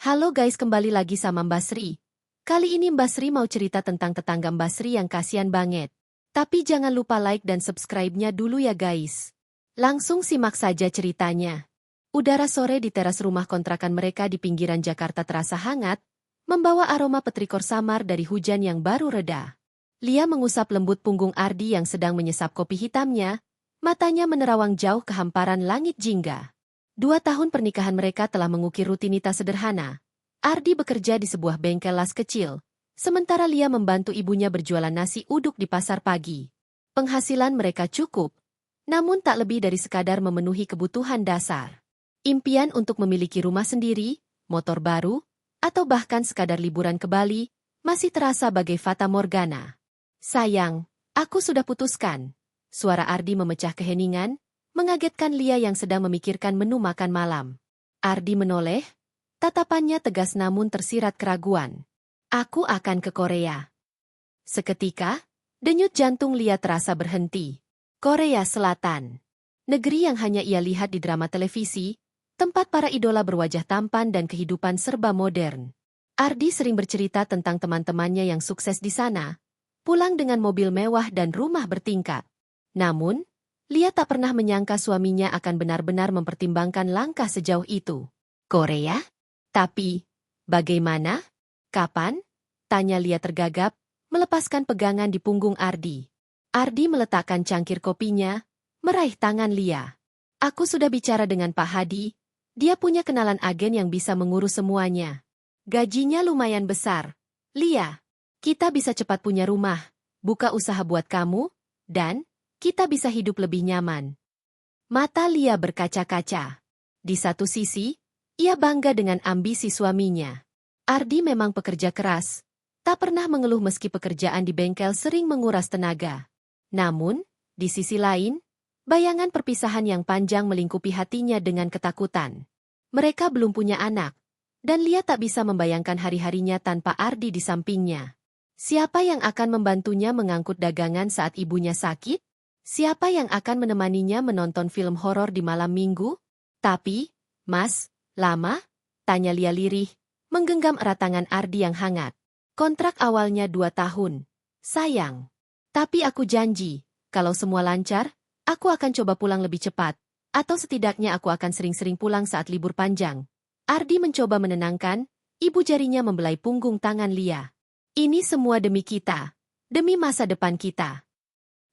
Halo guys, kembali lagi sama Mbak Sri. Kali ini Mbak Sri mau cerita tentang tetangga Mbak Sri yang kasihan banget. Tapi jangan lupa like dan subscribe-nya dulu ya guys. Langsung simak saja ceritanya. Udara sore di teras rumah kontrakan mereka di pinggiran Jakarta terasa hangat, membawa aroma petrikor samar dari hujan yang baru reda. Lia mengusap lembut punggung Ardi yang sedang menyesap kopi hitamnya, matanya menerawang jauh ke hamparan langit jingga. 2 tahun pernikahan mereka telah mengukir rutinitas sederhana. Ardi bekerja di sebuah bengkel las kecil, sementara Lia membantu ibunya berjualan nasi uduk di pasar pagi. Penghasilan mereka cukup, namun tak lebih dari sekadar memenuhi kebutuhan dasar. Impian untuk memiliki rumah sendiri, motor baru, atau bahkan sekadar liburan ke Bali, masih terasa bagai fata morgana. Sayang, aku sudah putuskan. Suara Ardi memecah keheningan, mengagetkan Lia yang sedang memikirkan menu makan malam. Ardi menoleh, tatapannya tegas namun tersirat keraguan. Aku akan ke Korea. Seketika, denyut jantung Lia terasa berhenti. Korea Selatan. Negeri yang hanya ia lihat di drama televisi, tempat para idola berwajah tampan dan kehidupan serba modern. Ardi sering bercerita tentang teman-temannya yang sukses di sana, pulang dengan mobil mewah dan rumah bertingkat. Namun, Lia tak pernah menyangka suaminya akan benar-benar mempertimbangkan langkah sejauh itu. Korea? Tapi, bagaimana? Kapan? Tanya Lia tergagap, melepaskan pegangan di punggung Ardi. Ardi meletakkan cangkir kopinya, meraih tangan Lia. Aku sudah bicara dengan Pak Hadi, dia punya kenalan agen yang bisa mengurus semuanya. Gajinya lumayan besar. Lia, kita bisa cepat punya rumah, buka usaha buat kamu, dan kita bisa hidup lebih nyaman. Mata Lia berkaca-kaca. Di satu sisi, ia bangga dengan ambisi suaminya. Ardi memang pekerja keras, tak pernah mengeluh meski pekerjaan di bengkel sering menguras tenaga. Namun, di sisi lain, bayangan perpisahan yang panjang melingkupi hatinya dengan ketakutan. Mereka belum punya anak, dan Lia tak bisa membayangkan hari-harinya tanpa Ardi di sampingnya. Siapa yang akan membantunya mengangkut dagangan saat ibunya sakit? Siapa yang akan menemaninya menonton film horor di malam minggu? Tapi, Mas, lama? Tanya Lia lirih, menggenggam erat tangan Ardi yang hangat. Kontrak awalnya 2 tahun. Sayang. Tapi aku janji, kalau semua lancar, aku akan coba pulang lebih cepat. Atau setidaknya aku akan sering-sering pulang saat libur panjang. Ardi mencoba menenangkan, ibu jarinya membelai punggung tangan Lia. Ini semua demi kita. Demi masa depan kita.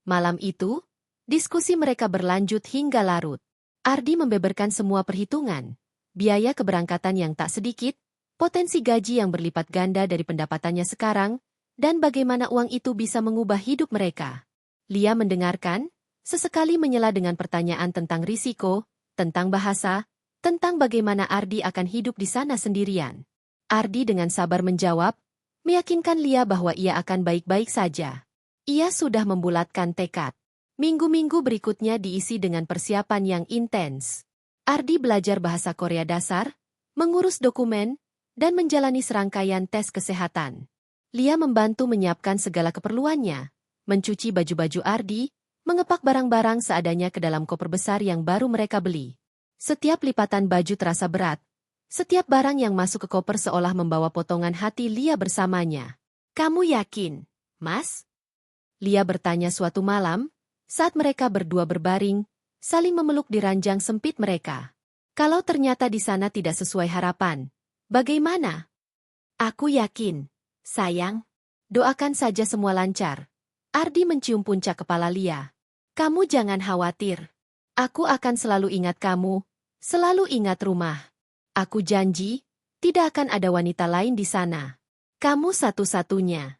Malam itu, diskusi mereka berlanjut hingga larut. Ardi membeberkan semua perhitungan, biaya keberangkatan yang tak sedikit, potensi gaji yang berlipat ganda dari pendapatannya sekarang, dan bagaimana uang itu bisa mengubah hidup mereka. Lia mendengarkan, sesekali menyela dengan pertanyaan tentang risiko, tentang bahasa, tentang bagaimana Ardi akan hidup di sana sendirian. Ardi dengan sabar menjawab, meyakinkan Lia bahwa ia akan baik-baik saja. Ia sudah membulatkan tekad. Minggu-minggu berikutnya diisi dengan persiapan yang intens. Ardi belajar bahasa Korea dasar, mengurus dokumen, dan menjalani serangkaian tes kesehatan. Lia membantu menyiapkan segala keperluannya, mencuci baju-baju Ardi, mengepak barang-barang seadanya ke dalam koper besar yang baru mereka beli. Setiap lipatan baju terasa berat. Setiap barang yang masuk ke koper seolah membawa potongan hati Lia bersamanya. Kamu yakin, Mas? Lia bertanya suatu malam, saat mereka berdua berbaring, saling memeluk di ranjang sempit mereka. Kalau ternyata di sana tidak sesuai harapan, bagaimana? Aku yakin, sayang. Doakan saja semua lancar. Ardi mencium puncak kepala Lia. Kamu jangan khawatir. Aku akan selalu ingat kamu, selalu ingat rumah. Aku janji, tidak akan ada wanita lain di sana. Kamu satu-satunya.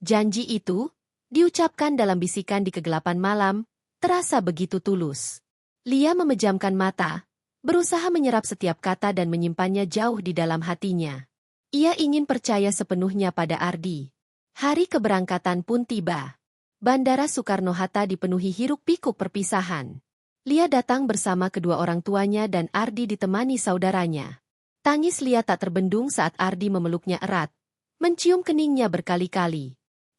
Janji itu diucapkan dalam bisikan di kegelapan malam, terasa begitu tulus. Lia memejamkan mata, berusaha menyerap setiap kata dan menyimpannya jauh di dalam hatinya. Ia ingin percaya sepenuhnya pada Ardi. Hari keberangkatan pun tiba. Bandara Soekarno-Hatta dipenuhi hiruk-pikuk perpisahan. Lia datang bersama kedua orang tuanya dan Ardi ditemani saudaranya. Tangis Lia tak terbendung saat Ardi memeluknya erat, mencium keningnya berkali-kali.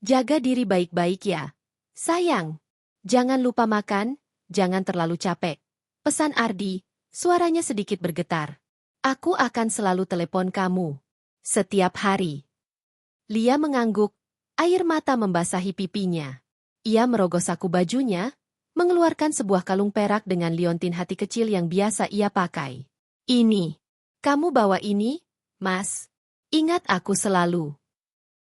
Jaga diri baik-baik ya. Sayang, jangan lupa makan, jangan terlalu capek. Pesan Ardi, suaranya sedikit bergetar. Aku akan selalu telepon kamu. Setiap hari. Lia mengangguk, air mata membasahi pipinya. Ia merogoh saku bajunya, mengeluarkan sebuah kalung perak dengan liontin hati kecil yang biasa ia pakai. Ini. Kamu bawa ini, Mas. Ingat aku selalu.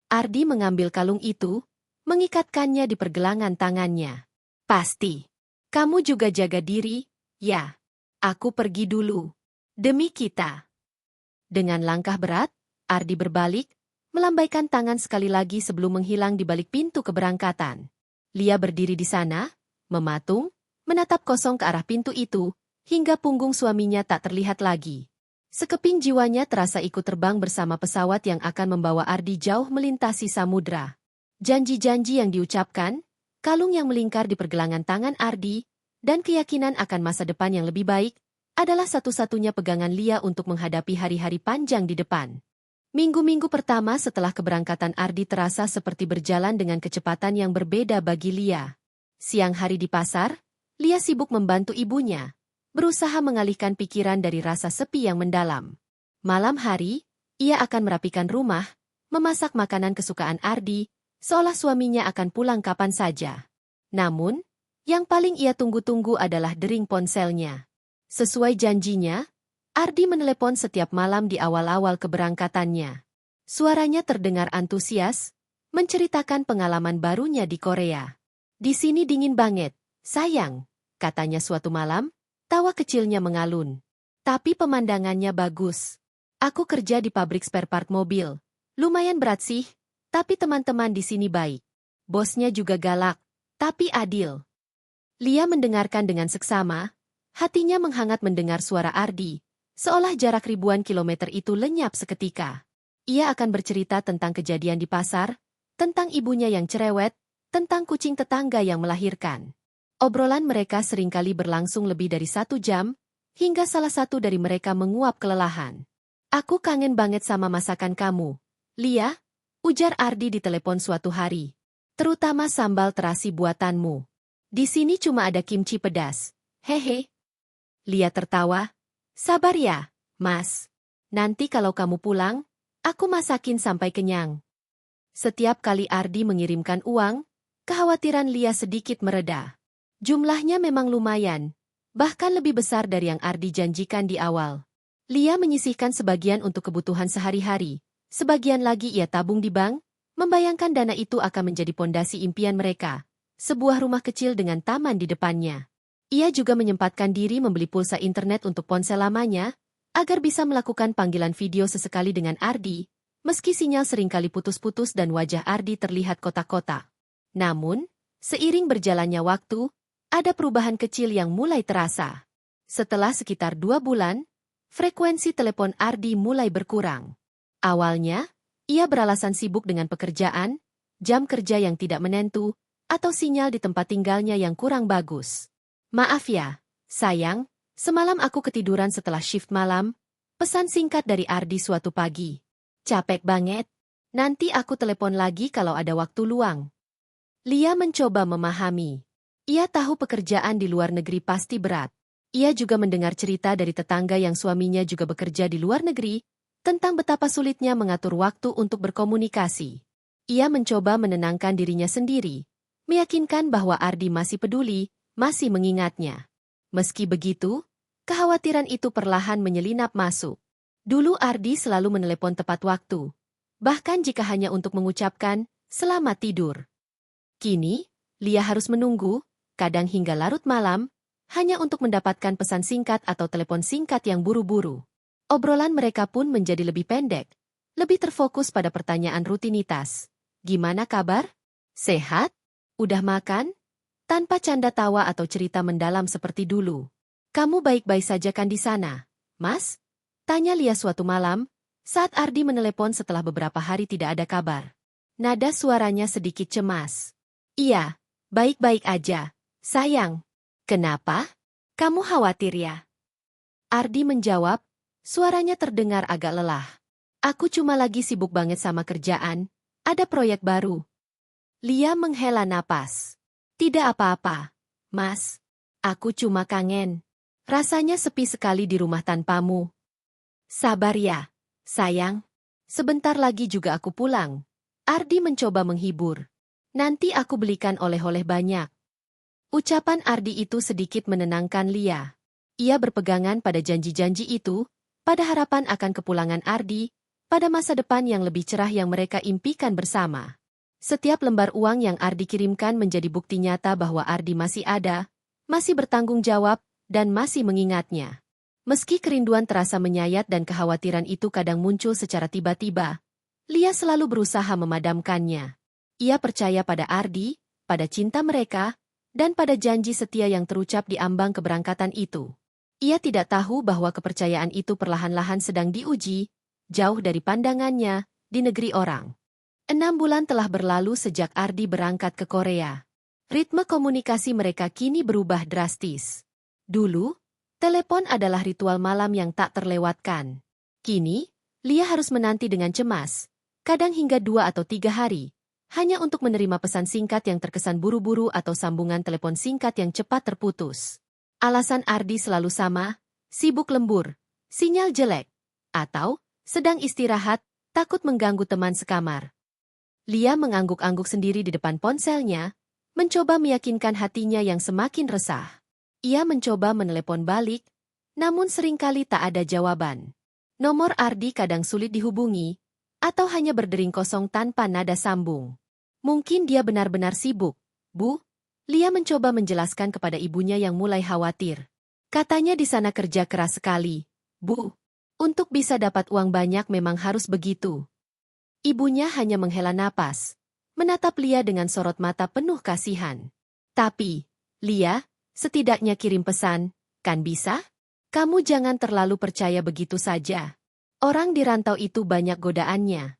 Ardi mengambil kalung itu, mengikatkannya di pergelangan tangannya. Pasti. Kamu juga jaga diri, ya. Aku pergi dulu. Demi kita. Dengan langkah berat, Ardi berbalik, melambaikan tangan sekali lagi sebelum menghilang di balik pintu keberangkatan. Lia berdiri di sana, mematung, menatap kosong ke arah pintu itu, hingga punggung suaminya tak terlihat lagi. Sekeping jiwanya terasa ikut terbang bersama pesawat yang akan membawa Ardi jauh melintasi samudra. Janji-janji yang diucapkan, kalung yang melingkar di pergelangan tangan Ardi, dan keyakinan akan masa depan yang lebih baik, adalah satu-satunya pegangan Lia untuk menghadapi hari-hari panjang di depan. Minggu-minggu pertama setelah keberangkatan Ardi terasa seperti berjalan dengan kecepatan yang berbeda bagi Lia. Siang hari di pasar, Lia sibuk membantu ibunya, berusaha mengalihkan pikiran dari rasa sepi yang mendalam. Malam hari, ia akan merapikan rumah, memasak makanan kesukaan Ardi, seolah suaminya akan pulang kapan saja. Namun, yang paling ia tunggu-tunggu adalah dering ponselnya. Sesuai janjinya, Ardi menelepon setiap malam di awal-awal keberangkatannya. Suaranya terdengar antusias, menceritakan pengalaman barunya di Korea. Di sini dingin banget, sayang, katanya suatu malam, tawa kecilnya mengalun. Tapi pemandangannya bagus. Aku kerja di pabrik spare part mobil. Lumayan berat sih, tapi teman-teman di sini baik. Bosnya juga galak, tapi adil. Lia mendengarkan dengan seksama, hatinya menghangat mendengar suara Ardi, seolah jarak ribuan kilometer itu lenyap seketika. Ia akan bercerita tentang kejadian di pasar, tentang ibunya yang cerewet, tentang kucing tetangga yang melahirkan. Obrolan mereka seringkali berlangsung lebih dari 1 jam, hingga salah satu dari mereka menguap kelelahan. Aku kangen banget sama masakan kamu, Lia, ujar Ardi di telepon suatu hari. Terutama sambal terasi buatanmu. Di sini cuma ada kimchi pedas. Hehe. Lia tertawa. Sabar ya, Mas. Nanti kalau kamu pulang, aku masakin sampai kenyang. Setiap kali Ardi mengirimkan uang, kekhawatiran Lia sedikit mereda. Jumlahnya memang lumayan, bahkan lebih besar dari yang Ardi janjikan di awal. Lia menyisihkan sebagian untuk kebutuhan sehari-hari, sebagian lagi ia tabung di bank, membayangkan dana itu akan menjadi pondasi impian mereka, sebuah rumah kecil dengan taman di depannya. Ia juga menyempatkan diri membeli pulsa internet untuk ponsel lamanya, agar bisa melakukan panggilan video sesekali dengan Ardi, meski sinyal seringkali putus-putus dan wajah Ardi terlihat kotak-kotak. Namun, seiring berjalannya waktu, ada perubahan kecil yang mulai terasa. Setelah sekitar 2 bulan, frekuensi telepon Ardi mulai berkurang. Awalnya, ia beralasan sibuk dengan pekerjaan, jam kerja yang tidak menentu, atau sinyal di tempat tinggalnya yang kurang bagus. Maaf ya, sayang, semalam aku ketiduran setelah shift malam, pesan singkat dari Ardi suatu pagi. Capek banget, nanti aku telepon lagi kalau ada waktu luang. Lia mencoba memahami. Ia tahu pekerjaan di luar negeri pasti berat. Ia juga mendengar cerita dari tetangga yang suaminya juga bekerja di luar negeri, tentang betapa sulitnya mengatur waktu untuk berkomunikasi. Ia mencoba menenangkan dirinya sendiri, meyakinkan bahwa Ardi masih peduli, masih mengingatnya. Meski begitu, kekhawatiran itu perlahan menyelinap masuk. Dulu Ardi selalu menelepon tepat waktu, bahkan jika hanya untuk mengucapkan, selamat tidur. Kini, Lia harus menunggu, kadang hingga larut malam, hanya untuk mendapatkan pesan singkat atau telepon singkat yang buru-buru. Obrolan mereka pun menjadi lebih pendek, lebih terfokus pada pertanyaan rutinitas. Gimana kabar? Sehat? Udah makan? Tanpa canda tawa atau cerita mendalam seperti dulu. Kamu baik-baik saja kan di sana, Mas? Tanya Lia suatu malam, saat Ardi menelepon setelah beberapa hari tidak ada kabar. Nada suaranya sedikit cemas. Iya, baik-baik aja, sayang. Kenapa? Kamu khawatir ya? Ardi menjawab, suaranya terdengar agak lelah. Aku cuma lagi sibuk banget sama kerjaan, ada proyek baru. Lia menghela napas. Tidak apa-apa, Mas. Aku cuma kangen. Rasanya sepi sekali di rumah tanpamu. Sabar ya, sayang. Sebentar lagi juga aku pulang. Ardi mencoba menghibur. Nanti aku belikan oleh-oleh banyak. Ucapan Ardi itu sedikit menenangkan Lia. Ia berpegangan pada janji-janji itu, pada harapan akan kepulangan Ardi, pada masa depan yang lebih cerah yang mereka impikan bersama. Setiap lembar uang yang Ardi kirimkan menjadi bukti nyata bahwa Ardi masih ada, masih bertanggung jawab, dan masih mengingatnya. Meski kerinduan terasa menyayat dan kekhawatiran itu kadang muncul secara tiba-tiba, Lia selalu berusaha memadamkannya. Ia percaya pada Ardi, pada cinta mereka, dan pada janji setia yang terucap di ambang keberangkatan itu. Ia tidak tahu bahwa kepercayaan itu perlahan-lahan sedang diuji, jauh dari pandangannya, di negeri orang. 6 bulan telah berlalu sejak Ardi berangkat ke Korea. Ritme komunikasi mereka kini berubah drastis. Dulu, telepon adalah ritual malam yang tak terlewatkan. Kini, Lia harus menanti dengan cemas, kadang hingga 2 atau 3 hari, hanya untuk menerima pesan singkat yang terkesan buru-buru atau sambungan telepon singkat yang cepat terputus. Alasan Ardi selalu sama, sibuk lembur, sinyal jelek, atau sedang istirahat, takut mengganggu teman sekamar. Lia mengangguk-angguk sendiri di depan ponselnya, mencoba meyakinkan hatinya yang semakin resah. Ia mencoba menelepon balik, namun seringkali tak ada jawaban. Nomor Ardi kadang sulit dihubungi, atau hanya berdering kosong tanpa nada sambung. Mungkin dia benar-benar sibuk, Bu. Lia mencoba menjelaskan kepada ibunya yang mulai khawatir. Katanya di sana kerja keras sekali, Bu. Untuk bisa dapat uang banyak memang harus begitu. Ibunya hanya menghela napas, menatap Lia dengan sorot mata penuh kasihan. Tapi, Lia, setidaknya kirim pesan, kan bisa? Kamu jangan terlalu percaya begitu saja. Orang di rantau itu banyak godaannya.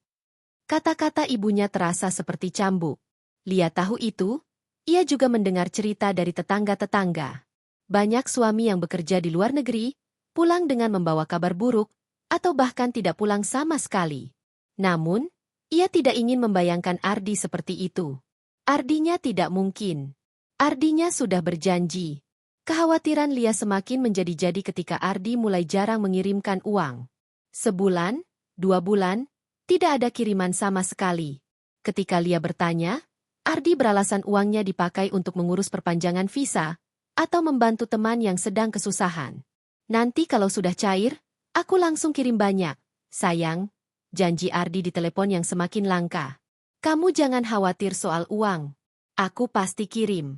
Kata-kata ibunya terasa seperti cambuk. Lia tahu itu, ia juga mendengar cerita dari tetangga-tetangga. Banyak suami yang bekerja di luar negeri, pulang dengan membawa kabar buruk, atau bahkan tidak pulang sama sekali. Namun, ia tidak ingin membayangkan Ardi seperti itu. Ardinya tidak mungkin. Ardinya sudah berjanji. Kekhawatiran Lia semakin menjadi-jadi ketika Ardi mulai jarang mengirimkan uang. Sebulan, 2 bulan, tidak ada kiriman sama sekali. Ketika Lia bertanya, Ardi beralasan uangnya dipakai untuk mengurus perpanjangan visa, atau membantu teman yang sedang kesusahan. Nanti kalau sudah cair, aku langsung kirim banyak, sayang, janji Ardi di telepon yang semakin langka. Kamu jangan khawatir soal uang. Aku pasti kirim.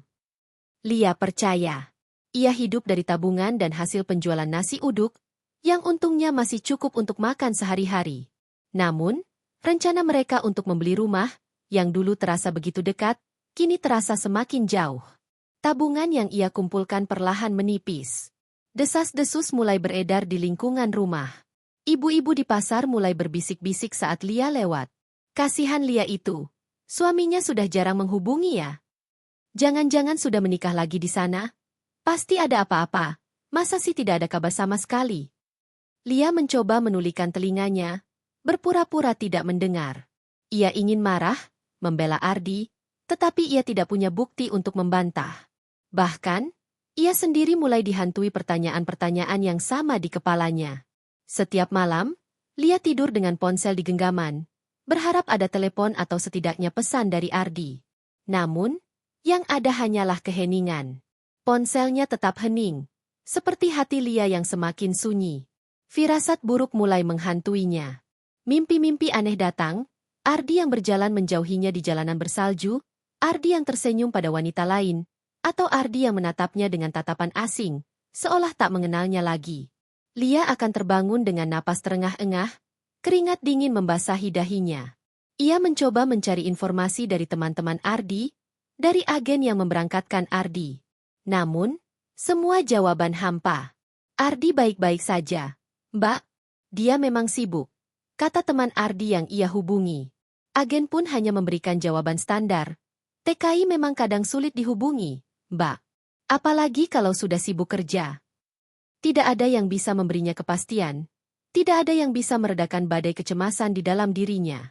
Lia percaya. Ia hidup dari tabungan dan hasil penjualan nasi uduk, yang untungnya masih cukup untuk makan sehari-hari. Namun, rencana mereka untuk membeli rumah, yang dulu terasa begitu dekat, kini terasa semakin jauh. Tabungan yang ia kumpulkan perlahan menipis. Desas-desus mulai beredar di lingkungan rumah. Ibu-ibu di pasar mulai berbisik-bisik saat Lia lewat. Kasihan Lia itu. Suaminya sudah jarang menghubungi ya. Jangan-jangan sudah menikah lagi di sana? Pasti ada apa-apa. Masa sih tidak ada kabar sama sekali? Lia mencoba menulikan telinganya, berpura-pura tidak mendengar. Ia ingin marah, membela Ardi, tetapi ia tidak punya bukti untuk membantah. Bahkan, ia sendiri mulai dihantui pertanyaan-pertanyaan yang sama di kepalanya. Setiap malam, Lia tidur dengan ponsel di genggaman, berharap ada telepon atau setidaknya pesan dari Ardi. Namun, yang ada hanyalah keheningan. Ponselnya tetap hening, seperti hati Lia yang semakin sunyi. Firasat buruk mulai menghantuinya. Mimpi-mimpi aneh datang, Ardi yang berjalan menjauhinya di jalanan bersalju, Ardi yang tersenyum pada wanita lain, atau Ardi yang menatapnya dengan tatapan asing, seolah tak mengenalnya lagi. Lia akan terbangun dengan napas terengah-engah, keringat dingin membasahi dahinya. Ia mencoba mencari informasi dari teman-teman Ardi, dari agen yang memberangkatkan Ardi. Namun, semua jawaban hampa. Ardi baik-baik saja. Mbak, dia memang sibuk, kata teman Ardi yang ia hubungi. Agen pun hanya memberikan jawaban standar. TKI memang kadang sulit dihubungi, Mbak. Apalagi kalau sudah sibuk kerja. Tidak ada yang bisa memberinya kepastian. Tidak ada yang bisa meredakan badai kecemasan di dalam dirinya.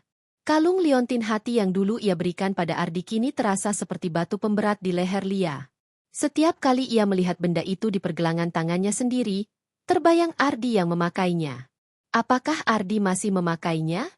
Kalung liontin hati yang dulu ia berikan pada Ardi kini terasa seperti batu pemberat di leher Lia. Setiap kali ia melihat benda itu di pergelangan tangannya sendiri, terbayang Ardi yang memakainya. Apakah Ardi masih memakainya?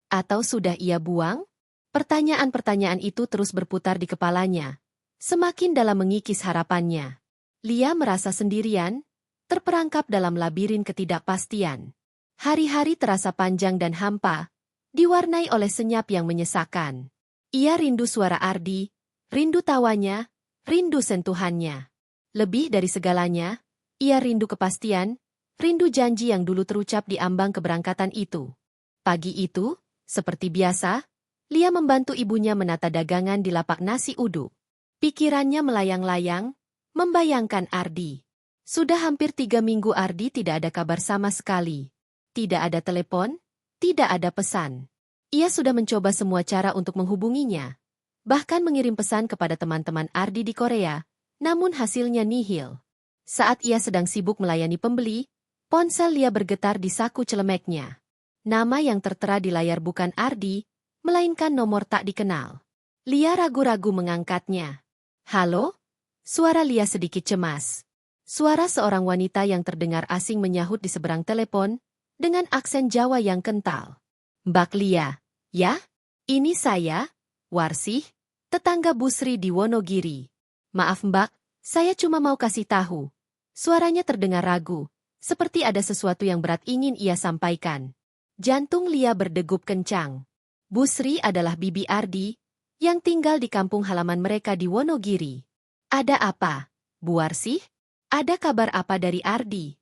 Atau sudah ia buang? Pertanyaan-pertanyaan itu terus berputar di kepalanya. Semakin dalam mengikis harapannya. Lia merasa sendirian, terperangkap dalam labirin ketidakpastian. Hari-hari terasa panjang dan hampa, diwarnai oleh senyap yang menyesakan. Ia rindu suara Ardi, rindu tawanya, rindu sentuhannya. Lebih dari segalanya, ia rindu kepastian, rindu janji yang dulu terucap di ambang keberangkatan itu. Pagi itu, seperti biasa, Lia membantu ibunya menata dagangan di lapak nasi uduk. Pikirannya melayang-layang, membayangkan Ardi. Sudah hampir 3 minggu Ardi tidak ada kabar sama sekali. Tidak ada telepon, tidak ada pesan. Ia sudah mencoba semua cara untuk menghubunginya. Bahkan mengirim pesan kepada teman-teman Ardi di Korea, namun hasilnya nihil. Saat ia sedang sibuk melayani pembeli, ponsel Lia bergetar di saku celemeknya. Nama yang tertera di layar bukan Ardi, melainkan nomor tak dikenal. Lia ragu-ragu mengangkatnya. Halo? Suara Lia sedikit cemas. Suara seorang wanita yang terdengar asing menyahut di seberang telepon, dengan aksen Jawa yang kental. Mbak Lia, ya? Ini saya, Warsih, tetangga Busri di Wonogiri. Maaf Mbak, saya cuma mau kasih tahu. Suaranya terdengar ragu, seperti ada sesuatu yang berat ingin ia sampaikan. Jantung Lia berdegup kencang. Busri adalah bibi Ardi, yang tinggal di kampung halaman mereka di Wonogiri. Ada apa, Bu Warsih? Ada kabar apa dari Ardi?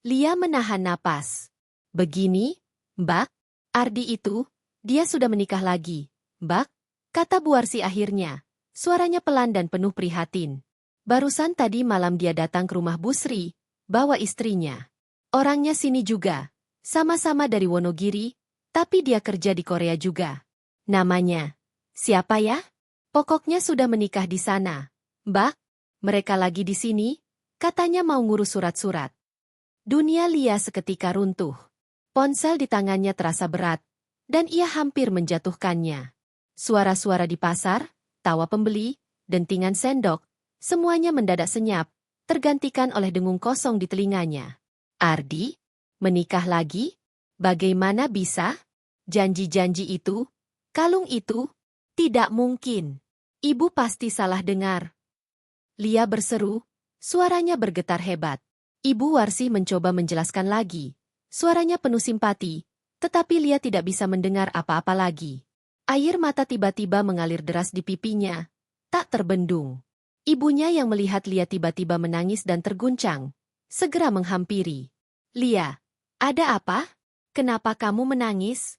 Lia menahan napas. Begini, Mbak, Ardi itu, dia sudah menikah lagi. Mbak, kata Bu Warsih akhirnya. Suaranya pelan dan penuh prihatin. Barusan tadi malam dia datang ke rumah Busri, bawa istrinya. Orangnya sini juga. Sama-sama dari Wonogiri, tapi dia kerja di Korea juga. Namanya, siapa ya? Pokoknya sudah menikah di sana. Mbak, mereka lagi di sini, katanya mau ngurus surat-surat. Dunia Lia seketika runtuh. Ponsel di tangannya terasa berat, dan ia hampir menjatuhkannya. Suara-suara di pasar, tawa pembeli, dentingan sendok, semuanya mendadak senyap, tergantikan oleh dengung kosong di telinganya. Ardi? Menikah lagi? Bagaimana bisa? Janji-janji itu? Kalung itu? Tidak mungkin. Ibu pasti salah dengar. Lia berseru, suaranya bergetar hebat. Ibu Warsih mencoba menjelaskan lagi. Suaranya penuh simpati, tetapi Lia tidak bisa mendengar apa-apa lagi. Air mata tiba-tiba mengalir deras di pipinya, tak terbendung. Ibunya yang melihat Lia tiba-tiba menangis dan terguncang, segera menghampiri. Lia, ada apa? Kenapa kamu menangis?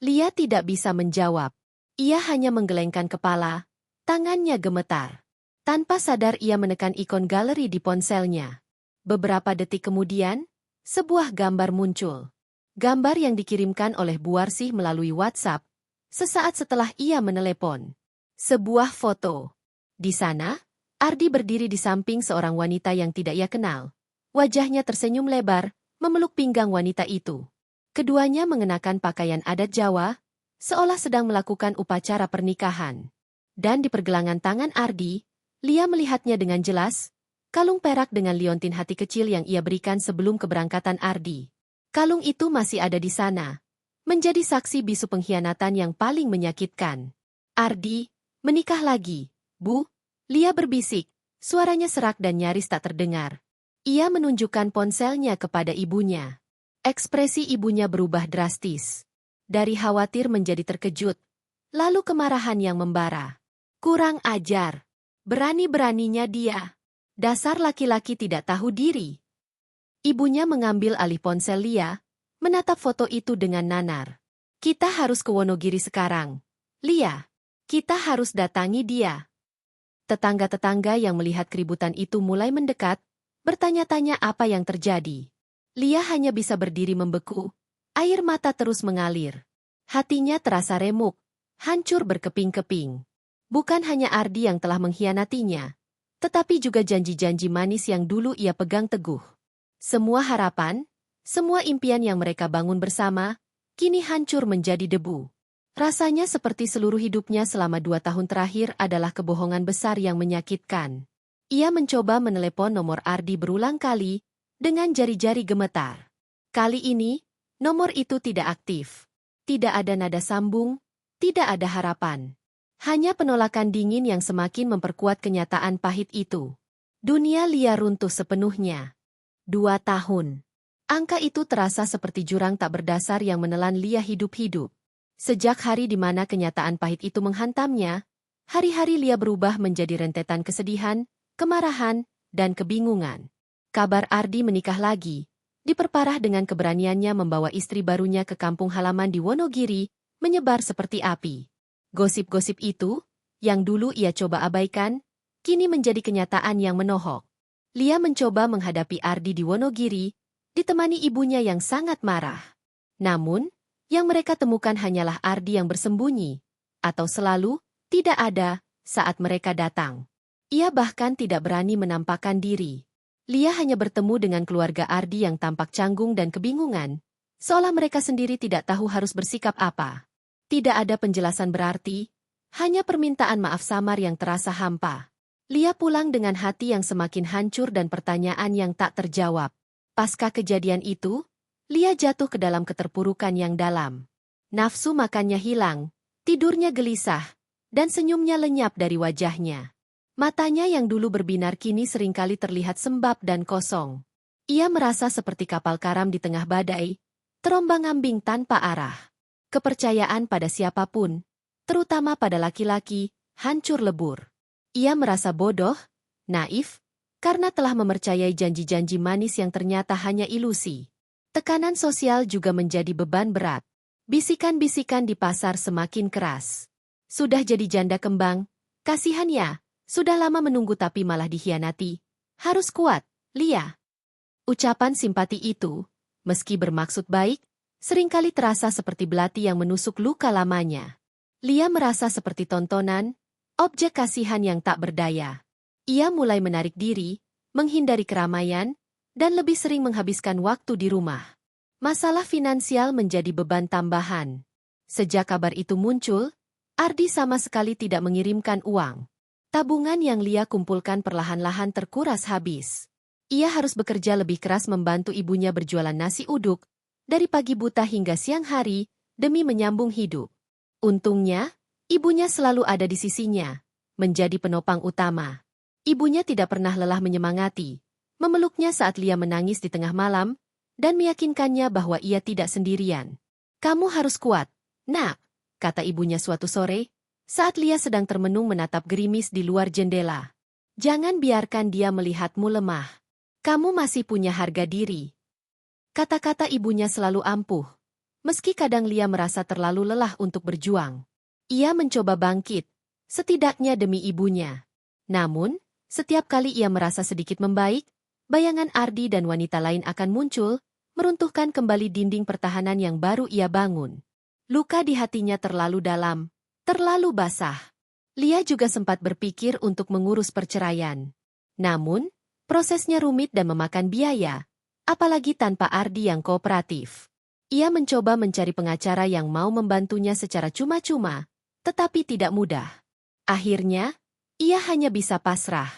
Lia tidak bisa menjawab. Ia hanya menggelengkan kepala, tangannya gemetar. Tanpa sadar ia menekan ikon galeri di ponselnya. Beberapa detik kemudian, sebuah gambar muncul. Gambar yang dikirimkan oleh Bu Warsih melalui WhatsApp, sesaat setelah ia menelepon. Sebuah foto. Di sana, Ardi berdiri di samping seorang wanita yang tidak ia kenal. Wajahnya tersenyum lebar, memeluk pinggang wanita itu. Keduanya mengenakan pakaian adat Jawa, seolah sedang melakukan upacara pernikahan. Dan di pergelangan tangan Ardi, Lia melihatnya dengan jelas, kalung perak dengan liontin hati kecil yang ia berikan sebelum keberangkatan Ardi. Kalung itu masih ada di sana, menjadi saksi bisu pengkhianatan yang paling menyakitkan. Ardi, menikah lagi, Bu? Lia berbisik, suaranya serak dan nyaris tak terdengar. Ia menunjukkan ponselnya kepada ibunya. Ekspresi ibunya berubah drastis. Dari khawatir menjadi terkejut, lalu kemarahan yang membara. Kurang ajar. Berani-beraninya dia. Dasar laki-laki tidak tahu diri. Ibunya mengambil alih ponsel Lia, menatap foto itu dengan nanar. Kita harus ke Wonogiri sekarang. Lia, kita harus datangi dia. Tetangga-tetangga yang melihat keributan itu mulai mendekat, bertanya-tanya apa yang terjadi. Lia hanya bisa berdiri membeku, air mata terus mengalir. Hatinya terasa remuk, hancur berkeping-keping. Bukan hanya Ardi yang telah mengkhianatinya, tetapi juga janji-janji manis yang dulu ia pegang teguh. Semua harapan, semua impian yang mereka bangun bersama, kini hancur menjadi debu. Rasanya seperti seluruh hidupnya selama 2 tahun terakhir adalah kebohongan besar yang menyakitkan. Ia mencoba menelepon nomor Ardi berulang kali, dengan jari-jari gemetar. Kali ini, Nomor itu tidak aktif. Tidak ada nada sambung, tidak ada harapan. Hanya penolakan dingin yang semakin memperkuat kenyataan pahit itu. Dunia Lia runtuh sepenuhnya. 2 tahun. Angka itu terasa seperti jurang tak berdasar yang menelan Lia hidup-hidup. Sejak hari di mana kenyataan pahit itu menghantamnya, hari-hari Lia berubah menjadi rentetan kesedihan, kemarahan, dan kebingungan. Kabar Ardi menikah lagi, diperparah dengan keberaniannya membawa istri barunya ke kampung halaman di Wonogiri, menyebar seperti api. Gosip-gosip itu, yang dulu ia coba abaikan, kini menjadi kenyataan yang menohok. Lia mencoba menghadapi Ardi di Wonogiri, ditemani ibunya yang sangat marah. Namun, yang mereka temukan hanyalah Ardi yang bersembunyi, atau selalu tidak ada saat mereka datang. Ia bahkan tidak berani menampakkan diri. Lia hanya bertemu dengan keluarga Ardi yang tampak canggung dan kebingungan, seolah mereka sendiri tidak tahu harus bersikap apa. Tidak ada penjelasan berarti, hanya permintaan maaf samar yang terasa hampa. Lia pulang dengan hati yang semakin hancur dan pertanyaan yang tak terjawab. Pasca kejadian itu, Lia jatuh ke dalam keterpurukan yang dalam. Nafsu makannya hilang, tidurnya gelisah, dan senyumnya lenyap dari wajahnya. Matanya yang dulu berbinar kini seringkali terlihat sembab dan kosong. Ia merasa seperti kapal karam di tengah badai, terombang-ambing tanpa arah. Kepercayaan pada siapapun, terutama pada laki-laki, hancur lebur. Ia merasa bodoh, naif, karena telah mempercayai janji-janji manis yang ternyata hanya ilusi. Tekanan sosial juga menjadi beban berat. Bisikan-bisikan di pasar semakin keras. Sudah jadi janda kembang, kasihan ya, sudah lama menunggu tapi malah dikhianati. Harus kuat, Lia. Ucapan simpati itu, meski bermaksud baik, seringkali terasa seperti belati yang menusuk luka lamanya. Lia merasa seperti tontonan, objek kasihan yang tak berdaya. Ia mulai menarik diri, menghindari keramaian, dan lebih sering menghabiskan waktu di rumah. Masalah finansial menjadi beban tambahan. Sejak kabar itu muncul, Ardi sama sekali tidak mengirimkan uang. Tabungan yang Lia kumpulkan perlahan-lahan terkuras habis. Ia harus bekerja lebih keras membantu ibunya berjualan nasi uduk, dari pagi buta hingga siang hari, demi menyambung hidup. Untungnya, ibunya selalu ada di sisinya, menjadi penopang utama. Ibunya tidak pernah lelah menyemangati, memeluknya saat Lia menangis di tengah malam, dan meyakinkannya bahwa ia tidak sendirian. "Kamu harus kuat, Nak," kata ibunya suatu sore, saat Lia sedang termenung menatap gerimis di luar jendela. "Jangan biarkan dia melihatmu lemah. Kamu masih punya harga diri." Kata-kata ibunya selalu ampuh, meski kadang Lia merasa terlalu lelah untuk berjuang. Ia mencoba bangkit, setidaknya demi ibunya. Namun, setiap kali ia merasa sedikit membaik, bayangan Ardi dan wanita lain akan muncul, meruntuhkan kembali dinding pertahanan yang baru ia bangun. Luka di hatinya terlalu dalam, terlalu basah. Lia juga sempat berpikir untuk mengurus perceraian. Namun, prosesnya rumit dan memakan biaya, apalagi tanpa Ardi yang kooperatif. Ia mencoba mencari pengacara yang mau membantunya secara cuma-cuma, tetapi tidak mudah. Akhirnya, ia hanya bisa pasrah.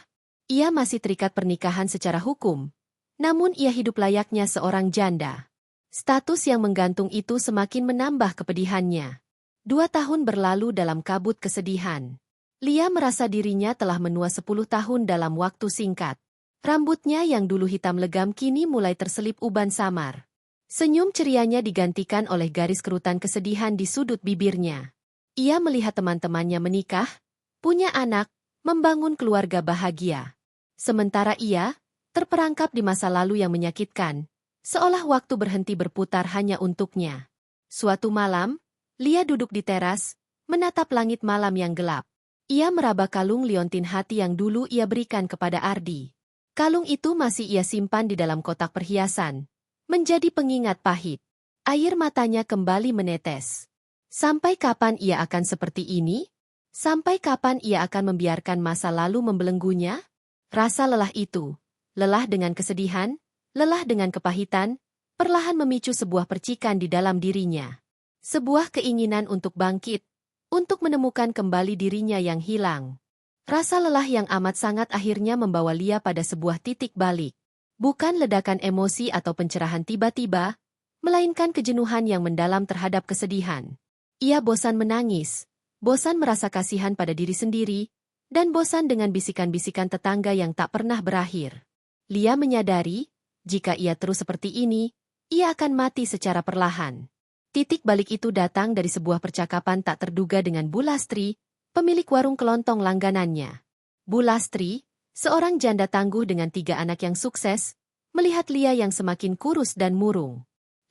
Ia masih terikat pernikahan secara hukum, namun ia hidup layaknya seorang janda. Status yang menggantung itu semakin menambah kepedihannya. 2 tahun berlalu dalam kabut kesedihan. Lia merasa dirinya telah menua 10 tahun dalam waktu singkat. Rambutnya yang dulu hitam legam kini mulai terselip uban samar. Senyum cerianya digantikan oleh garis kerutan kesedihan di sudut bibirnya. Ia melihat teman-temannya menikah, punya anak, membangun keluarga bahagia. Sementara ia, terperangkap di masa lalu yang menyakitkan, seolah waktu berhenti berputar hanya untuknya. Suatu malam, Lia duduk di teras, menatap langit malam yang gelap. Ia meraba kalung liontin hati yang dulu ia berikan kepada Ardi. Kalung itu masih ia simpan di dalam kotak perhiasan, menjadi pengingat pahit. Air matanya kembali menetes. Sampai kapan ia akan seperti ini? Sampai kapan ia akan membiarkan masa lalu membelenggunya? Rasa lelah itu, lelah dengan kesedihan, lelah dengan kepahitan, perlahan memicu sebuah percikan di dalam dirinya. Sebuah keinginan untuk bangkit, untuk menemukan kembali dirinya yang hilang. Rasa lelah yang amat sangat akhirnya membawa Lia pada sebuah titik balik. Bukan ledakan emosi atau pencerahan tiba-tiba, melainkan kejenuhan yang mendalam terhadap kesedihan. Ia bosan menangis, bosan merasa kasihan pada diri sendiri, dan bosan dengan bisikan-bisikan tetangga yang tak pernah berakhir. Lia menyadari, jika ia terus seperti ini, ia akan mati secara perlahan. Titik balik itu datang dari sebuah percakapan tak terduga dengan Bu Lastri, pemilik warung kelontong langganannya. Bu Lastri, seorang janda tangguh dengan 3 anak yang sukses, melihat Lia yang semakin kurus dan murung.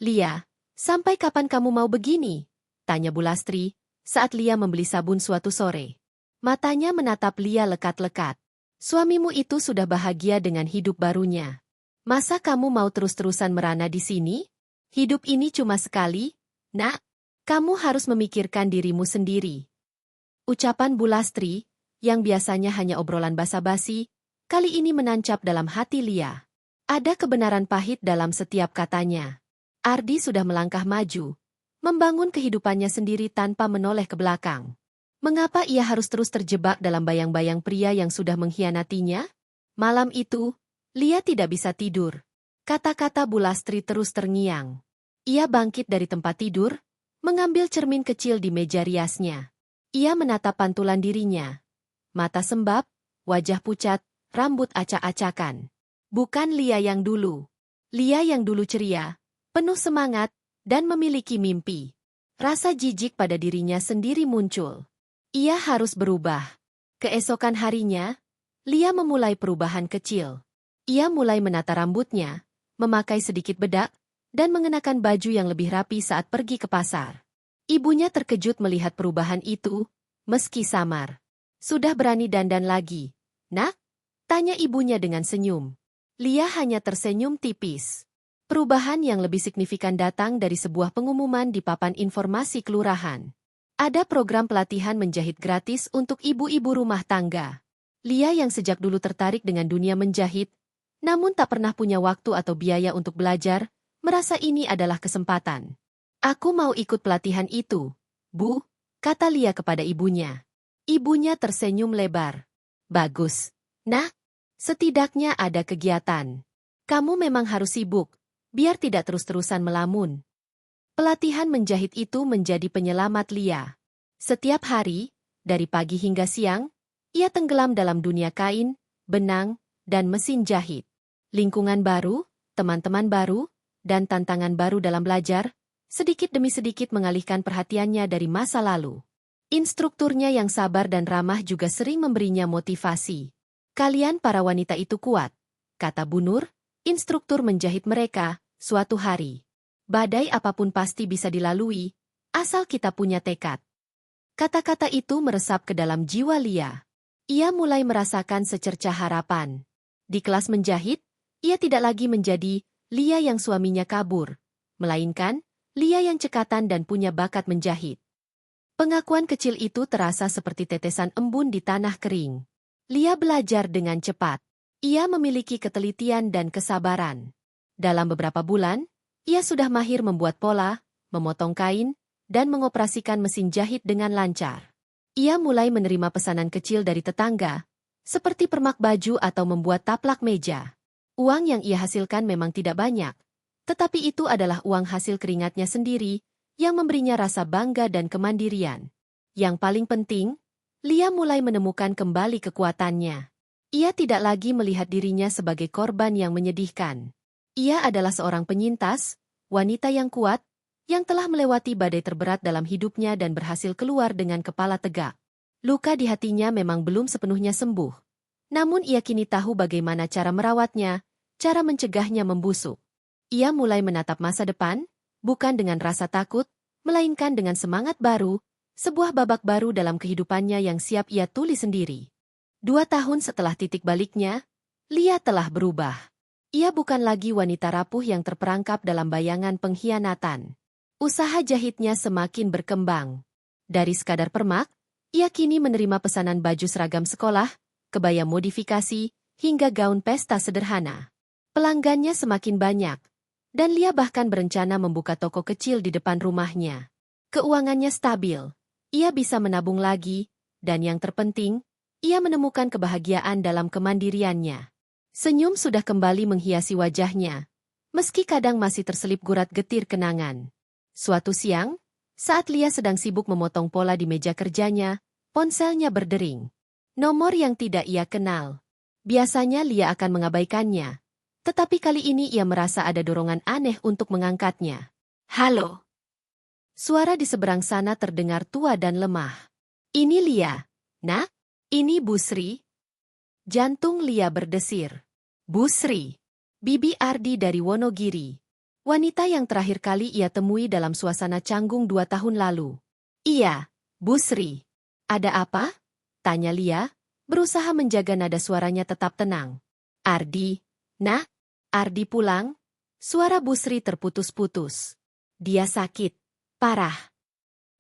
"Lia, sampai kapan kamu mau begini?" tanya Bu Lastri, saat Lia membeli sabun suatu sore. Matanya menatap Lia lekat-lekat. "Suamimu itu sudah bahagia dengan hidup barunya. Masa kamu mau terus-terusan merana di sini? Hidup ini cuma sekali, Nak. Kamu harus memikirkan dirimu sendiri." Ucapan Bu Lastri, yang biasanya hanya obrolan basa-basi, kali ini menancap dalam hati Lia. Ada kebenaran pahit dalam setiap katanya. Ardi sudah melangkah maju, membangun kehidupannya sendiri tanpa menoleh ke belakang. Mengapa ia harus terus terjebak dalam bayang-bayang pria yang sudah mengkhianatinya? Malam itu, Lia tidak bisa tidur. Kata-kata Bu Lastri terus terngiang. Ia bangkit dari tempat tidur, mengambil cermin kecil di meja riasnya. Ia menatap pantulan dirinya. Mata sembab, wajah pucat, rambut acak-acakan. Bukan Lia yang dulu. Lia yang dulu ceria, penuh semangat, dan memiliki mimpi. Rasa jijik pada dirinya sendiri muncul. Ia harus berubah. Keesokan harinya, Lia memulai perubahan kecil. Ia mulai menata rambutnya, memakai sedikit bedak, dan mengenakan baju yang lebih rapi saat pergi ke pasar. Ibunya terkejut melihat perubahan itu, meski samar. "Sudah berani dandan lagi, Nak?" tanya ibunya dengan senyum. Lia hanya tersenyum tipis. Perubahan yang lebih signifikan datang dari sebuah pengumuman di papan informasi kelurahan. Ada program pelatihan menjahit gratis untuk ibu-ibu rumah tangga. Lia yang sejak dulu tertarik dengan dunia menjahit, namun tak pernah punya waktu atau biaya untuk belajar, merasa ini adalah kesempatan. "Aku mau ikut pelatihan itu, Bu," kata Lia kepada ibunya. Ibunya tersenyum lebar. "Bagus, Nak. Setidaknya ada kegiatan. Kamu memang harus sibuk, biar tidak terus-terusan melamun." Pelatihan menjahit itu menjadi penyelamat Lia. Setiap hari, dari pagi hingga siang, ia tenggelam dalam dunia kain, benang, dan mesin jahit. Lingkungan baru, teman-teman baru, dan tantangan baru dalam belajar, sedikit demi sedikit mengalihkan perhatiannya dari masa lalu. Instrukturnya yang sabar dan ramah juga sering memberinya motivasi. "Kalian para wanita itu kuat," kata Bu Nur, instruktur menjahit mereka, suatu hari. "Badai apapun pasti bisa dilalui, asal kita punya tekad." Kata-kata itu meresap ke dalam jiwa Lia. Ia mulai merasakan secercah harapan. Di kelas menjahit, ia tidak lagi menjadi Lia yang suaminya kabur, melainkan Lia yang cekatan dan punya bakat menjahit. Pengakuan kecil itu terasa seperti tetesan embun di tanah kering. Lia belajar dengan cepat. Ia memiliki ketelitian dan kesabaran. Dalam beberapa bulan, ia sudah mahir membuat pola, memotong kain, dan mengoperasikan mesin jahit dengan lancar. Ia mulai menerima pesanan kecil dari tetangga, seperti permak baju atau membuat taplak meja. Uang yang ia hasilkan memang tidak banyak, tetapi itu adalah uang hasil keringatnya sendiri, yang memberinya rasa bangga dan kemandirian. Yang paling penting, Lia mulai menemukan kembali kekuatannya. Ia tidak lagi melihat dirinya sebagai korban yang menyedihkan. Ia adalah seorang penyintas, wanita yang kuat, yang telah melewati badai terberat dalam hidupnya dan berhasil keluar dengan kepala tegak. Luka di hatinya memang belum sepenuhnya sembuh. Namun ia kini tahu bagaimana cara merawatnya, cara mencegahnya membusuk. Ia mulai menatap masa depan, bukan dengan rasa takut, melainkan dengan semangat baru, sebuah babak baru dalam kehidupannya yang siap ia tulis sendiri. 2 tahun setelah titik baliknya, Lia telah berubah. Ia bukan lagi wanita rapuh yang terperangkap dalam bayangan pengkhianatan. Usaha jahitnya semakin berkembang. Dari sekadar permak, ia kini menerima pesanan baju seragam sekolah, kebaya modifikasi, hingga gaun pesta sederhana. Pelanggannya semakin banyak, dan Lia bahkan berencana membuka toko kecil di depan rumahnya. Keuangannya stabil, ia bisa menabung lagi, dan yang terpenting, ia menemukan kebahagiaan dalam kemandiriannya. Senyum sudah kembali menghiasi wajahnya, meski kadang masih terselip gurat getir kenangan. Suatu siang, saat Lia sedang sibuk memotong pola di meja kerjanya, ponselnya berdering. Nomor yang tidak ia kenal. Biasanya Lia akan mengabaikannya. Tetapi kali ini ia merasa ada dorongan aneh untuk mengangkatnya. Halo. Suara di seberang sana terdengar tua dan lemah. Ini Lia. Nak, ini Bu Sri. Jantung Lia berdesir. Bu Sri. Bibi Ardi dari Wonogiri. Wanita yang terakhir kali ia temui dalam suasana canggung 2 tahun lalu. Iya, Bu Sri. Ada apa? Tanya Lia, berusaha menjaga nada suaranya tetap tenang. Ardi. Nak, Ardi pulang? Suara Bu Sri terputus-putus. Dia sakit. Parah.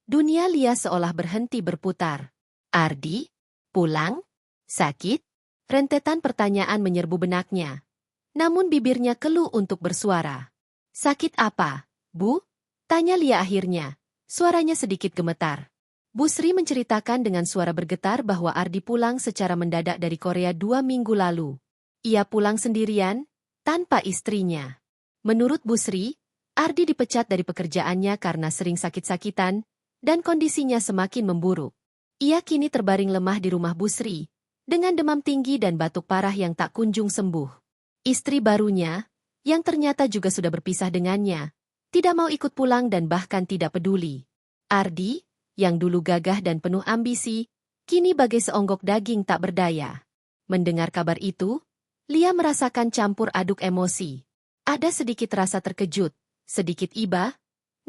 Dunia Lia seolah berhenti berputar. Ardi? Pulang? Sakit? Rentetan pertanyaan menyerbu benaknya. Namun bibirnya keluh untuk bersuara. Sakit apa, Bu? Tanya Lia akhirnya. Suaranya sedikit gemetar. Bu Sri menceritakan dengan suara bergetar bahwa Ardi pulang secara mendadak dari Korea 2 minggu lalu. Ia pulang sendirian, tanpa istrinya. Menurut Bu Sri, Ardi dipecat dari pekerjaannya karena sering sakit-sakitan, dan kondisinya semakin memburuk. Ia kini terbaring lemah di rumah Bu Sri, dengan demam tinggi dan batuk parah yang tak kunjung sembuh. Istri barunya, yang ternyata juga sudah berpisah dengannya, tidak mau ikut pulang dan bahkan tidak peduli. Ardi, yang dulu gagah dan penuh ambisi, kini bagai seonggok daging tak berdaya. Mendengar kabar itu, Lia merasakan campur aduk emosi. Ada sedikit rasa terkejut, sedikit iba,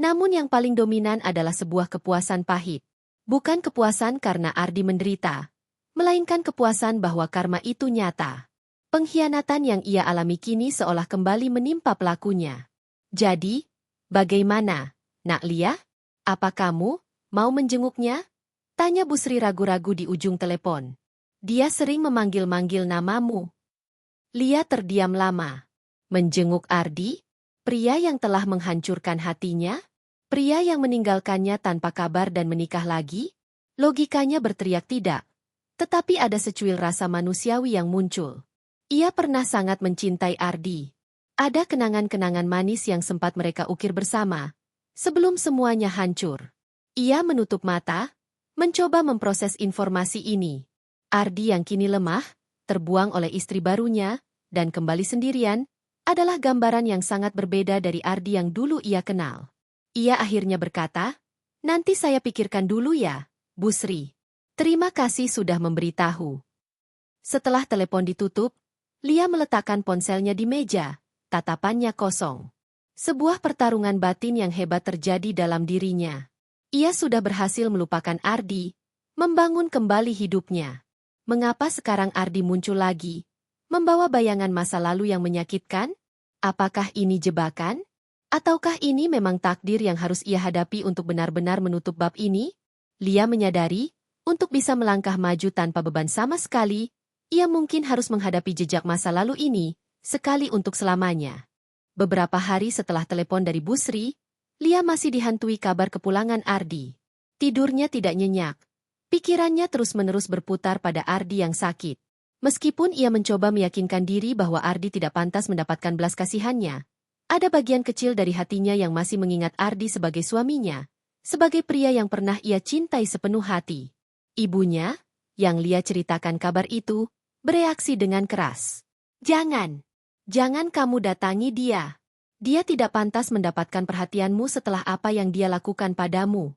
namun yang paling dominan adalah sebuah kepuasan pahit. Bukan kepuasan karena Ardi menderita, melainkan kepuasan bahwa karma itu nyata. Pengkhianatan yang ia alami kini seolah kembali menimpa pelakunya. Jadi, bagaimana, Nak Lia? Apa kamu mau menjenguknya? Tanya Bu Sri ragu-ragu di ujung telepon. Dia sering memanggil-manggil namamu. Lia terdiam lama. Menjenguk Ardi? Pria yang telah menghancurkan hatinya? Pria yang meninggalkannya tanpa kabar dan menikah lagi? Logikanya berteriak tidak. Tetapi ada secuil rasa manusiawi yang muncul. Ia pernah sangat mencintai Ardi. Ada kenangan-kenangan manis yang sempat mereka ukir bersama, sebelum semuanya hancur. Ia menutup mata, mencoba memproses informasi ini. Ardi yang kini lemah, terbuang oleh istri barunya, dan kembali sendirian, adalah gambaran yang sangat berbeda dari Ardi yang dulu ia kenal. Ia akhirnya berkata, nanti saya pikirkan dulu ya, Bu Sri. Terima kasih sudah memberitahu. Setelah telepon ditutup, Lia meletakkan ponselnya di meja, tatapannya kosong. Sebuah pertarungan batin yang hebat terjadi dalam dirinya. Ia sudah berhasil melupakan Ardi, membangun kembali hidupnya. Mengapa sekarang Ardi muncul lagi, membawa bayangan masa lalu yang menyakitkan? Apakah ini jebakan? Ataukah ini memang takdir yang harus ia hadapi untuk benar-benar menutup bab ini? Lia menyadari, untuk bisa melangkah maju tanpa beban sama sekali, ia mungkin harus menghadapi jejak masa lalu ini, sekali untuk selamanya. Beberapa hari setelah telepon dari Bu Sri, Lia masih dihantui kabar kepulangan Ardi. Tidurnya tidak nyenyak. Pikirannya terus-menerus berputar pada Ardi yang sakit. Meskipun ia mencoba meyakinkan diri bahwa Ardi tidak pantas mendapatkan belas kasihannya, ada bagian kecil dari hatinya yang masih mengingat Ardi sebagai suaminya, sebagai pria yang pernah ia cintai sepenuh hati. Ibunya, yang Lia ceritakan kabar itu, bereaksi dengan keras. Jangan kamu datangi dia. Dia tidak pantas mendapatkan perhatianmu setelah apa yang dia lakukan padamu.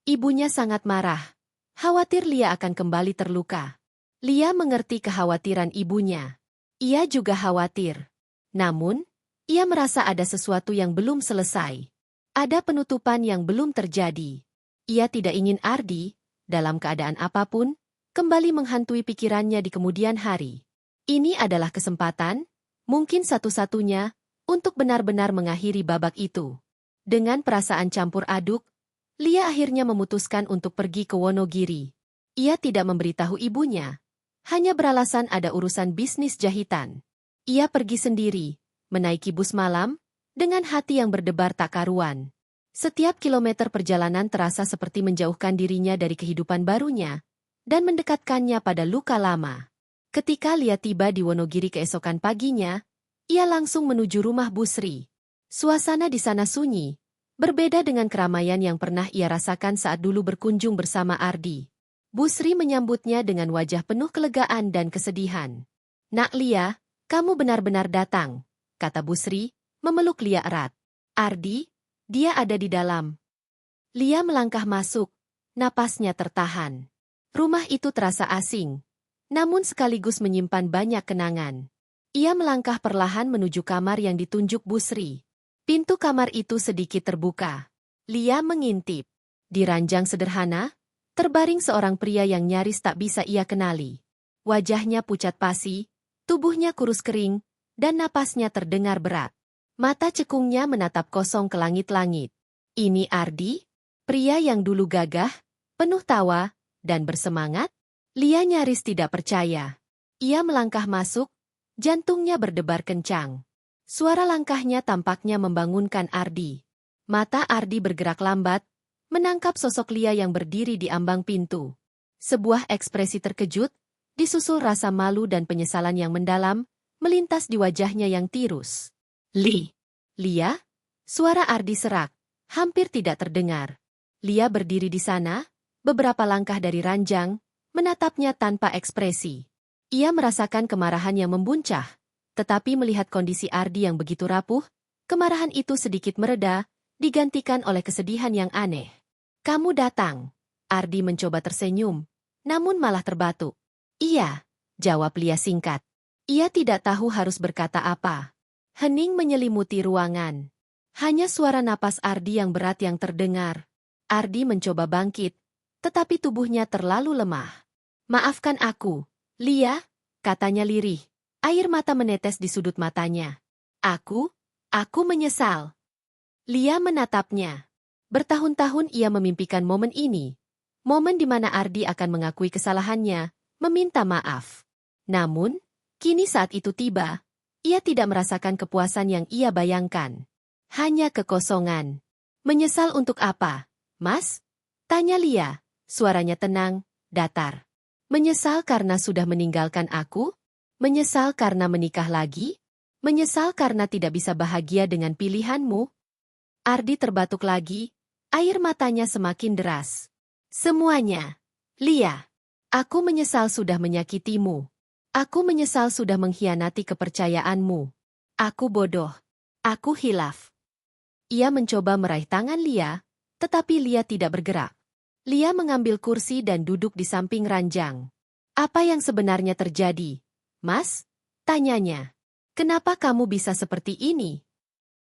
Ibunya sangat marah. Khawatir Lia akan kembali terluka. Lia mengerti kekhawatiran ibunya. Ia juga khawatir. Namun, ia merasa ada sesuatu yang belum selesai. Ada penutupan yang belum terjadi. Ia tidak ingin Ardi, dalam keadaan apapun, kembali menghantui pikirannya di kemudian hari. Ini adalah kesempatan, mungkin satu-satunya, untuk benar-benar mengakhiri babak itu. Dengan perasaan campur aduk, Lia akhirnya memutuskan untuk pergi ke Wonogiri. Ia tidak memberitahu ibunya, hanya beralasan ada urusan bisnis jahitan. Ia pergi sendiri, menaiki bus malam, dengan hati yang berdebar tak karuan. Setiap kilometer perjalanan terasa seperti menjauhkan dirinya dari kehidupan barunya, dan mendekatkannya pada luka lama. Ketika Lia tiba di Wonogiri keesokan paginya, Ia langsung menuju rumah Busri. Suasana di sana sunyi, berbeda dengan keramaian yang pernah ia rasakan saat dulu berkunjung bersama Ardi. Busri menyambutnya dengan wajah penuh kelegaan dan kesedihan. "Nak Lia, kamu benar-benar datang," kata Busri, memeluk Lia erat. "Ardi, dia ada di dalam." Lia melangkah masuk, napasnya tertahan. Rumah itu terasa asing, namun sekaligus menyimpan banyak kenangan. Ia melangkah perlahan menuju kamar yang ditunjuk Busri. Pintu kamar itu sedikit terbuka. Lia mengintip. Di ranjang sederhana, terbaring seorang pria yang nyaris tak bisa ia kenali. Wajahnya pucat pasi, tubuhnya kurus kering, dan napasnya terdengar berat. Mata cekungnya menatap kosong ke langit-langit. Ini Ardi? Pria yang dulu gagah, penuh tawa, dan bersemangat? Lia nyaris tidak percaya. Ia melangkah masuk, jantungnya berdebar kencang. Suara langkahnya tampaknya membangunkan Ardi. Mata Ardi bergerak lambat, menangkap sosok Lia yang berdiri di ambang pintu. Sebuah ekspresi terkejut, disusul rasa malu dan penyesalan yang mendalam, melintas di wajahnya yang tirus. Lia? Suara Ardi serak, hampir tidak terdengar. Lia berdiri di sana, beberapa langkah dari ranjang, menatapnya tanpa ekspresi. Ia merasakan kemarahan yang membuncah. Tetapi melihat kondisi Ardi yang begitu rapuh, kemarahan itu sedikit mereda, digantikan oleh kesedihan yang aneh. "Kamu datang." Ardi mencoba tersenyum, namun malah terbatuk. "Iya," jawab Lia singkat. Ia tidak tahu harus berkata apa. Hening menyelimuti ruangan. Hanya suara napas Ardi yang berat yang terdengar. Ardi mencoba bangkit, tetapi tubuhnya terlalu lemah. "Maafkan aku, Lia," katanya lirih. Air mata menetes di sudut matanya. Aku menyesal." Lia menatapnya. Bertahun-tahun ia memimpikan momen ini. Momen di mana Ardi akan mengakui kesalahannya, meminta maaf. Namun, kini saat itu tiba, ia tidak merasakan kepuasan yang ia bayangkan. Hanya kekosongan. "Menyesal untuk apa, Mas?" tanya Lia, suaranya tenang, datar. "Menyesal karena sudah meninggalkan aku? Menyesal karena menikah lagi? Menyesal karena tidak bisa bahagia dengan pilihanmu?" Ardi terbatuk lagi, air matanya semakin deras. "Semuanya. Lia, aku menyesal sudah menyakitimu. Aku menyesal sudah mengkhianati kepercayaanmu. Aku bodoh. Aku hilaf." Ia mencoba meraih tangan Lia, tetapi Lia tidak bergerak. Lia mengambil kursi dan duduk di samping ranjang. "Apa yang sebenarnya terjadi, Mas?" tanyanya. "Kenapa kamu bisa seperti ini?"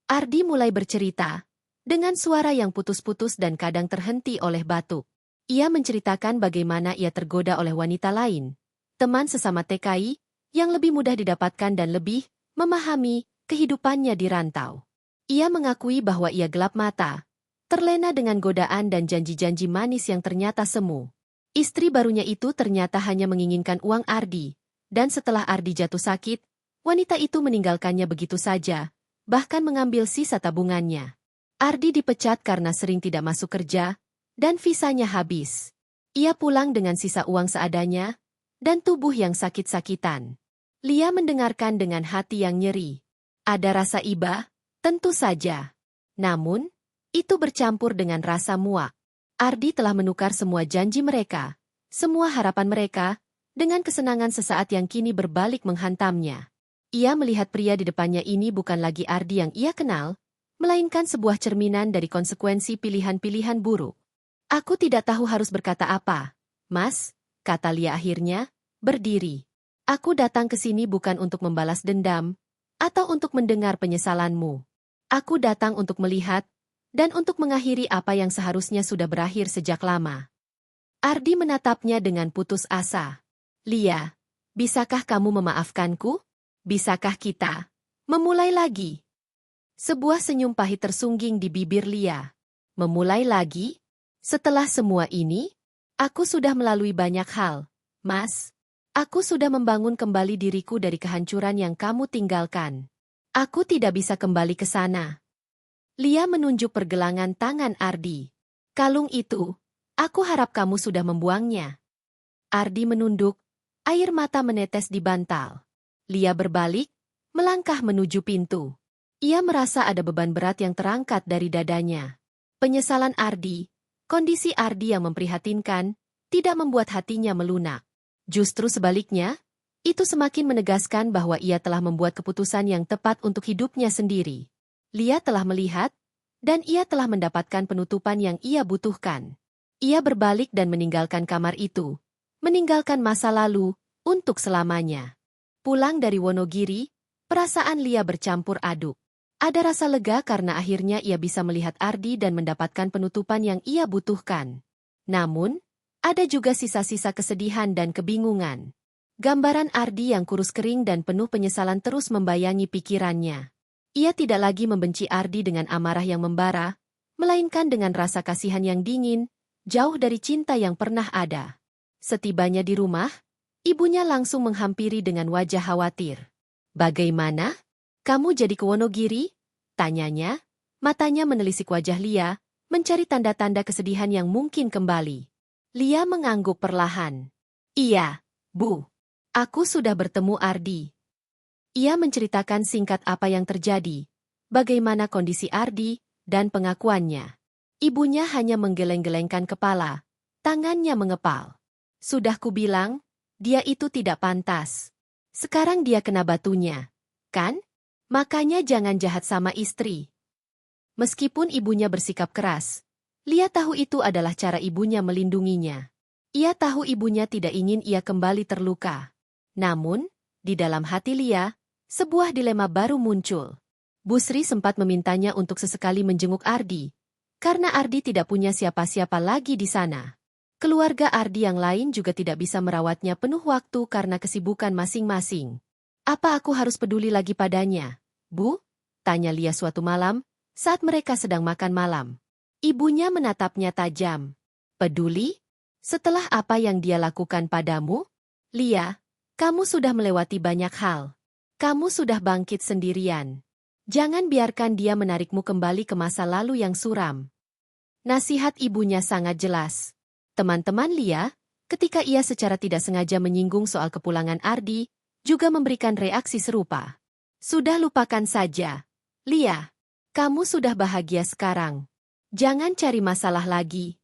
Ardi mulai bercerita, dengan suara yang putus-putus dan kadang terhenti oleh batuk. Ia menceritakan bagaimana ia tergoda oleh wanita lain, teman sesama TKI, yang lebih mudah didapatkan dan lebih memahami kehidupannya di rantau. Ia mengakui bahwa ia gelap mata, terlena dengan godaan dan janji-janji manis yang ternyata semu. Istri barunya itu ternyata hanya menginginkan uang Ardi. Dan setelah Ardi jatuh sakit, wanita itu meninggalkannya begitu saja, bahkan mengambil sisa tabungannya. Ardi dipecat karena sering tidak masuk kerja, dan visanya habis. Ia pulang dengan sisa uang seadanya, dan tubuh yang sakit-sakitan. Lia mendengarkan dengan hati yang nyeri. Ada rasa iba, tentu saja. Namun, itu bercampur dengan rasa muak. Ardi telah menukar semua janji mereka, semua harapan mereka, dengan kesenangan sesaat yang kini berbalik menghantamnya. Ia melihat pria di depannya ini bukan lagi Ardi yang ia kenal, melainkan sebuah cerminan dari konsekuensi pilihan-pilihan buruk. "Aku tidak tahu harus berkata apa, Mas," kata Lia akhirnya, berdiri. "Aku datang ke sini bukan untuk membalas dendam, atau untuk mendengar penyesalanmu. Aku datang untuk melihat, dan untuk mengakhiri apa yang seharusnya sudah berakhir sejak lama." Ardi menatapnya dengan putus asa. "Lia, bisakah kamu memaafkanku? Bisakah kita memulai lagi?" Sebuah senyum pahit tersungging di bibir Lia. "Memulai lagi? Setelah semua ini? Aku sudah melalui banyak hal, Mas. Aku sudah membangun kembali diriku dari kehancuran yang kamu tinggalkan. Aku tidak bisa kembali ke sana." Lia menunjuk pergelangan tangan Ardi. "Kalung itu, aku harap kamu sudah membuangnya." Ardi menunduk. Air mata menetes di bantal. Lia berbalik, melangkah menuju pintu. Ia merasa ada beban berat yang terangkat dari dadanya. Penyesalan Ardi, kondisi Ardi yang memprihatinkan, tidak membuat hatinya melunak. Justru sebaliknya, itu semakin menegaskan bahwa ia telah membuat keputusan yang tepat untuk hidupnya sendiri. Lia telah melihat, dan ia telah mendapatkan penutupan yang ia butuhkan. Ia berbalik dan meninggalkan kamar itu, meninggalkan masa lalu, untuk selamanya. Pulang dari Wonogiri, perasaan Lia bercampur aduk. Ada rasa lega karena akhirnya ia bisa melihat Ardi dan mendapatkan penutupan yang ia butuhkan. Namun, ada juga sisa-sisa kesedihan dan kebingungan. Gambaran Ardi yang kurus kering dan penuh penyesalan terus membayangi pikirannya. Ia tidak lagi membenci Ardi dengan amarah yang membara, melainkan dengan rasa kasihan yang dingin, jauh dari cinta yang pernah ada. Setibanya di rumah, ibunya langsung menghampiri dengan wajah khawatir. "Bagaimana? Kamu jadi ke Wonogiri?" tanyanya, matanya menelisik wajah Lia, mencari tanda-tanda kesedihan yang mungkin kembali. Lia mengangguk perlahan. "Iya, Bu. Aku sudah bertemu Ardi." Ia menceritakan singkat apa yang terjadi, bagaimana kondisi Ardi, dan pengakuannya. Ibunya hanya menggeleng-gelengkan kepala, tangannya mengepal. "Sudah kubilang, dia itu tidak pantas. Sekarang dia kena batunya, kan? Makanya jangan jahat sama istri." Meskipun ibunya bersikap keras, Lia tahu itu adalah cara ibunya melindunginya. Ia tahu ibunya tidak ingin ia kembali terluka. Namun, di dalam hati Lia, sebuah dilema baru muncul. Busri sempat memintanya untuk sesekali menjenguk Ardi, karena Ardi tidak punya siapa-siapa lagi di sana. Keluarga Ardi yang lain juga tidak bisa merawatnya penuh waktu karena kesibukan masing-masing. "Apa aku harus peduli lagi padanya, Bu?" tanya Lia suatu malam, saat mereka sedang makan malam. Ibunya menatapnya tajam. "Peduli? Setelah apa yang dia lakukan padamu? Lia, kamu sudah melewati banyak hal. Kamu sudah bangkit sendirian. Jangan biarkan dia menarikmu kembali ke masa lalu yang suram." Nasihat ibunya sangat jelas. Teman-teman Lia, ketika ia secara tidak sengaja menyinggung soal kepulangan Ardi, juga memberikan reaksi serupa. "Sudah lupakan saja. Lia, kamu sudah bahagia sekarang. Jangan cari masalah lagi."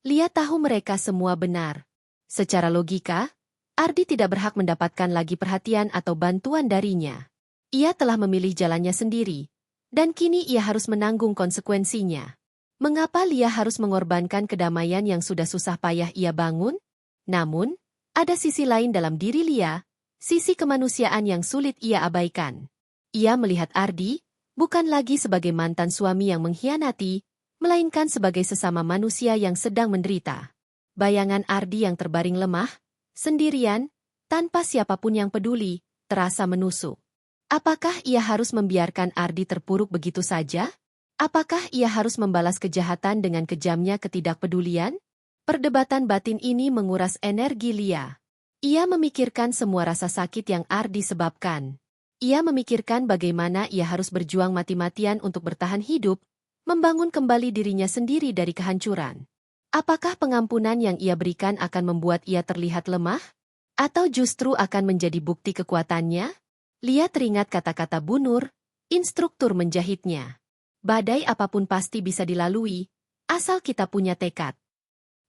Lia tahu mereka semua benar. Secara logika, Ardi tidak berhak mendapatkan lagi perhatian atau bantuan darinya. Ia telah memilih jalannya sendiri, dan kini ia harus menanggung konsekuensinya. Mengapa Lia harus mengorbankan kedamaian yang sudah susah payah ia bangun? Namun, ada sisi lain dalam diri Lia, sisi kemanusiaan yang sulit ia abaikan. Ia melihat Ardi, bukan lagi sebagai mantan suami yang mengkhianati, melainkan sebagai sesama manusia yang sedang menderita. Bayangan Ardi yang terbaring lemah, sendirian, tanpa siapapun yang peduli, terasa menusuk. Apakah ia harus membiarkan Ardi terpuruk begitu saja? Apakah ia harus membalas kejahatan dengan kejamnya ketidakpedulian? Perdebatan batin ini menguras energi Lia. Ia memikirkan semua rasa sakit yang Ardi sebabkan. Ia memikirkan bagaimana ia harus berjuang mati-matian untuk bertahan hidup, membangun kembali dirinya sendiri dari kehancuran. Apakah pengampunan yang ia berikan akan membuat ia terlihat lemah? Atau justru akan menjadi bukti kekuatannya? Lia teringat kata-kata Bu Nur, instruktur menjahitnya. "Badai apapun pasti bisa dilalui, asal kita punya tekad."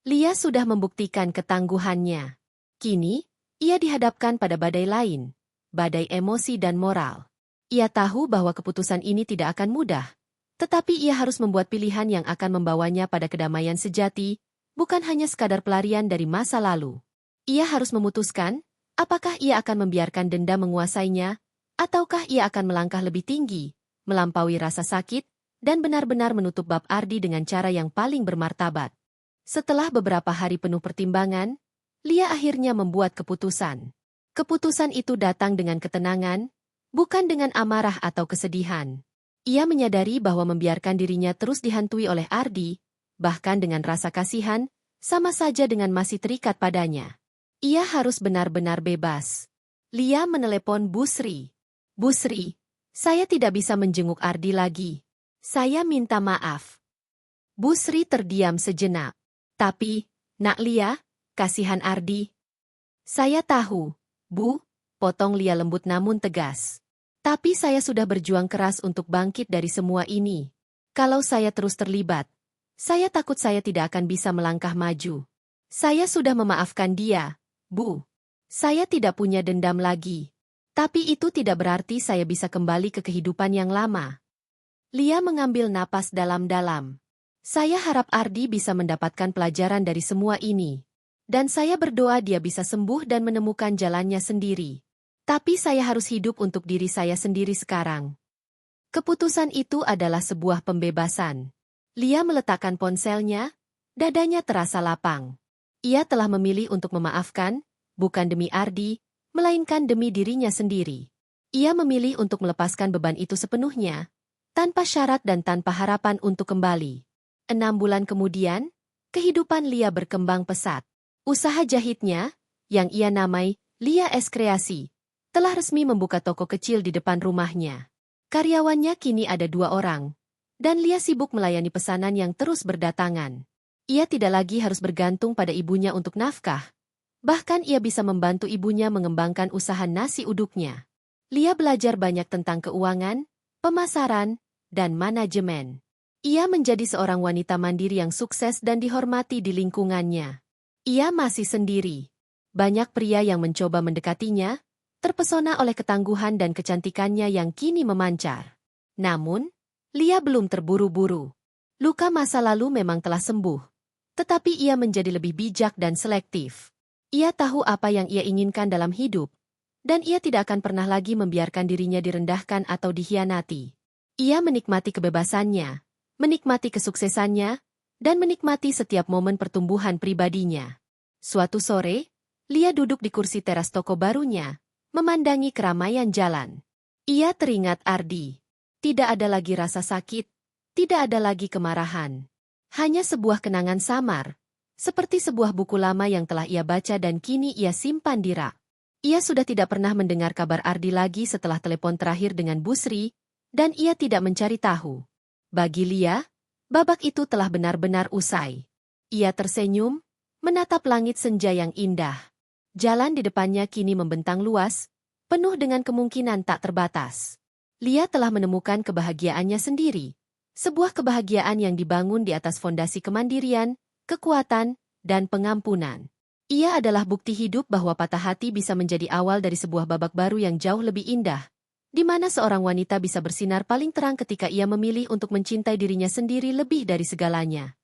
Lia sudah membuktikan ketangguhannya. Kini, ia dihadapkan pada badai lain, badai emosi dan moral. Ia tahu bahwa keputusan ini tidak akan mudah, tetapi ia harus membuat pilihan yang akan membawanya pada kedamaian sejati, bukan hanya sekadar pelarian dari masa lalu. Ia harus memutuskan, apakah ia akan membiarkan dendam menguasainya, ataukah ia akan melangkah lebih tinggi, melampaui rasa sakit, dan benar-benar menutup bab Ardi dengan cara yang paling bermartabat. Setelah beberapa hari penuh pertimbangan, Lia akhirnya membuat keputusan. Keputusan itu datang dengan ketenangan, bukan dengan amarah atau kesedihan. Ia menyadari bahwa membiarkan dirinya terus dihantui oleh Ardi, bahkan dengan rasa kasihan, sama saja dengan masih terikat padanya. Ia harus benar-benar bebas. Lia menelepon Busri. "Busri, saya tidak bisa menjenguk Ardi lagi. Saya minta maaf." Busri terdiam sejenak. "Tapi, Nak Lia, kasihan Ardi." "Saya tahu, Bu," potong Lia lembut namun tegas. Tapi saya sudah berjuang keras untuk bangkit dari semua ini. Kalau saya terus terlibat, saya takut saya tidak akan bisa melangkah maju. Saya sudah memaafkan dia, Bu. Saya tidak punya dendam lagi. Tapi itu tidak berarti saya bisa kembali ke kehidupan yang lama. Lia mengambil napas dalam-dalam. Saya harap Ardi bisa mendapatkan pelajaran dari semua ini. Dan saya berdoa dia bisa sembuh dan menemukan jalannya sendiri. Tapi saya harus hidup untuk diri saya sendiri sekarang. Keputusan itu adalah sebuah pembebasan. Lia meletakkan ponselnya, dadanya terasa lapang. Ia telah memilih untuk memaafkan, bukan demi Ardi, melainkan demi dirinya sendiri. Ia memilih untuk melepaskan beban itu sepenuhnya, tanpa syarat dan tanpa harapan untuk kembali. 6 bulan kemudian, kehidupan Lia berkembang pesat. Usaha jahitnya, yang ia namai Lia Es Kreasi, telah resmi membuka toko kecil di depan rumahnya. Karyawannya kini ada 2 orang, dan Lia sibuk melayani pesanan yang terus berdatangan. Ia tidak lagi harus bergantung pada ibunya untuk nafkah. Bahkan ia bisa membantu ibunya mengembangkan usaha nasi uduknya. Lia belajar banyak tentang keuangan, pemasaran, dan manajemen. Ia menjadi seorang wanita mandiri yang sukses dan dihormati di lingkungannya. Ia masih sendiri. Banyak pria yang mencoba mendekatinya, terpesona oleh ketangguhan dan kecantikannya yang kini memancar. Namun, Lia belum terburu-buru. Luka masa lalu memang telah sembuh. Tetapi ia menjadi lebih bijak dan selektif. Ia tahu apa yang ia inginkan dalam hidup, dan ia tidak akan pernah lagi membiarkan dirinya direndahkan atau dikhianati. Ia menikmati kebebasannya, menikmati kesuksesannya, dan menikmati setiap momen pertumbuhan pribadinya. Suatu sore, Lia duduk di kursi teras toko barunya, memandangi keramaian jalan. Ia teringat Ardi. Tidak ada lagi rasa sakit, tidak ada lagi kemarahan. Hanya sebuah kenangan samar, seperti sebuah buku lama yang telah ia baca dan kini ia simpan di rak. Ia sudah tidak pernah mendengar kabar Ardi lagi setelah telepon terakhir dengan Bu Sri, dan ia tidak mencari tahu. Bagi Lia, babak itu telah benar-benar usai. Ia tersenyum, menatap langit senja yang indah. Jalan di depannya kini membentang luas, penuh dengan kemungkinan tak terbatas. Lia telah menemukan kebahagiaannya sendiri. Sebuah kebahagiaan yang dibangun di atas fondasi kemandirian, kekuatan, dan pengampunan. Ia adalah bukti hidup bahwa patah hati bisa menjadi awal dari sebuah babak baru yang jauh lebih indah, di mana seorang wanita bisa bersinar paling terang ketika ia memilih untuk mencintai dirinya sendiri lebih dari segalanya.